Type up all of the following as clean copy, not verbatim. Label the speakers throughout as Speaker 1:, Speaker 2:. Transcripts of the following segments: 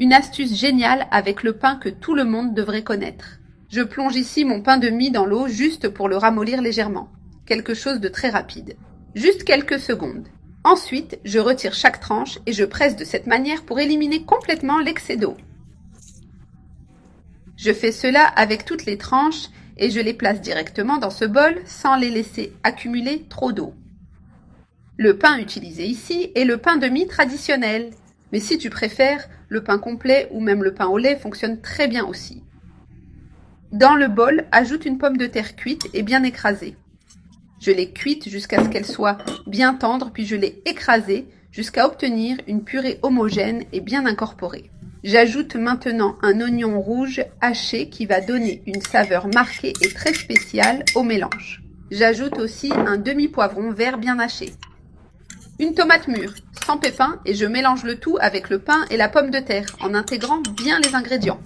Speaker 1: Une astuce géniale avec le pain que tout le monde devrait connaître. Je plonge ici mon pain de mie dans l'eau juste pour le ramollir légèrement. Quelque chose de très rapide. Juste quelques secondes. Ensuite, je retire chaque tranche et je presse de cette manière pour éliminer complètement l'excès d'eau. Je fais cela avec toutes les tranches et je les place directement dans ce bol sans les laisser accumuler trop d'eau. Le pain utilisé ici est le pain de mie traditionnel. Mais si tu préfères, le pain complet ou même le pain au lait fonctionne très bien aussi. Dans le bol, ajoute une pomme de terre cuite et bien écrasée. Je l'ai cuite jusqu'à ce qu'elle soit bien tendre, puis je l'ai écrasée jusqu'à obtenir une purée homogène et bien incorporée. J'ajoute maintenant un oignon rouge haché qui va donner une saveur marquée et très spéciale au mélange. J'ajoute aussi un demi-poivron vert bien haché. Une tomate mûre, sans pépins, et je mélange le tout avec le pain et la pomme de terre en intégrant bien les ingrédients.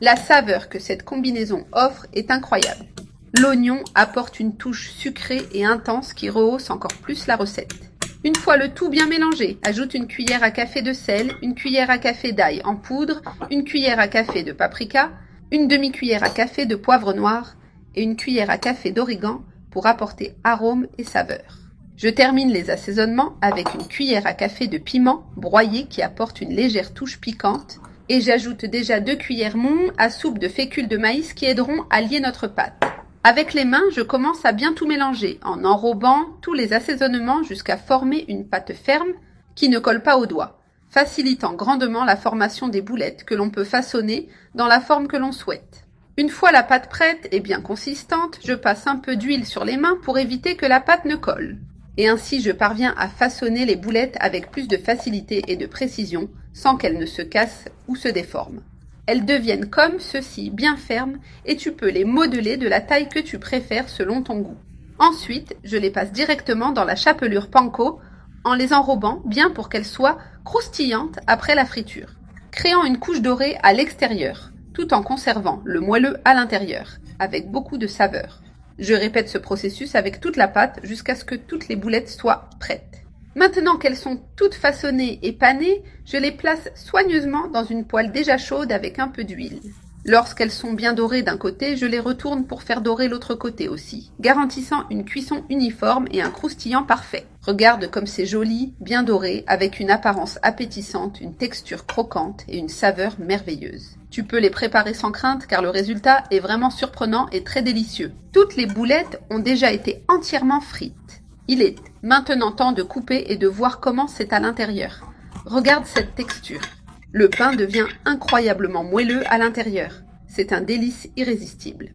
Speaker 1: La saveur que cette combinaison offre est incroyable. L'oignon apporte une touche sucrée et intense qui rehausse encore plus la recette. Une fois le tout bien mélangé, ajoute une cuillère à café de sel, une cuillère à café d'ail en poudre, une cuillère à café de paprika, une demi-cuillère à café de poivre noir et une cuillère à café d'origan pour apporter arôme et saveur. Je termine les assaisonnements avec une cuillère à café de piment broyé qui apporte une légère touche piquante et j'ajoute déjà 2 cuillères moules à soupe de fécule de maïs qui aideront à lier notre pâte. Avec les mains, je commence à bien tout mélanger en enrobant tous les assaisonnements jusqu'à former une pâte ferme qui ne colle pas aux doigts, facilitant grandement la formation des boulettes que l'on peut façonner dans la forme que l'on souhaite. Une fois la pâte prête et bien consistante, je passe un peu d'huile sur les mains pour éviter que la pâte ne colle. Et ainsi je parviens à façonner les boulettes avec plus de facilité et de précision sans qu'elles ne se cassent ou se déforment. Elles deviennent comme ceci, bien fermes, et tu peux les modeler de la taille que tu préfères selon ton goût. Ensuite, je les passe directement dans la chapelure panko en les enrobant bien pour qu'elles soient croustillantes après la friture, créant une couche dorée à l'extérieur, tout en conservant le moelleux à l'intérieur, avec beaucoup de saveur. Je répète ce processus avec toute la pâte jusqu'à ce que toutes les boulettes soient prêtes. Maintenant qu'elles sont toutes façonnées et panées, je les place soigneusement dans une poêle déjà chaude avec un peu d'huile. Lorsqu'elles sont bien dorées d'un côté, je les retourne pour faire dorer l'autre côté aussi, garantissant une cuisson uniforme et un croustillant parfait. Regarde comme c'est joli, bien doré, avec une apparence appétissante, une texture croquante et une saveur merveilleuse. Tu peux les préparer sans crainte car le résultat est vraiment surprenant et très délicieux. Toutes les boulettes ont déjà été entièrement frites. Il est maintenant temps de couper et de voir comment c'est à l'intérieur. Regarde cette texture. Le pain devient incroyablement moelleux à l'intérieur. C'est un délice irrésistible.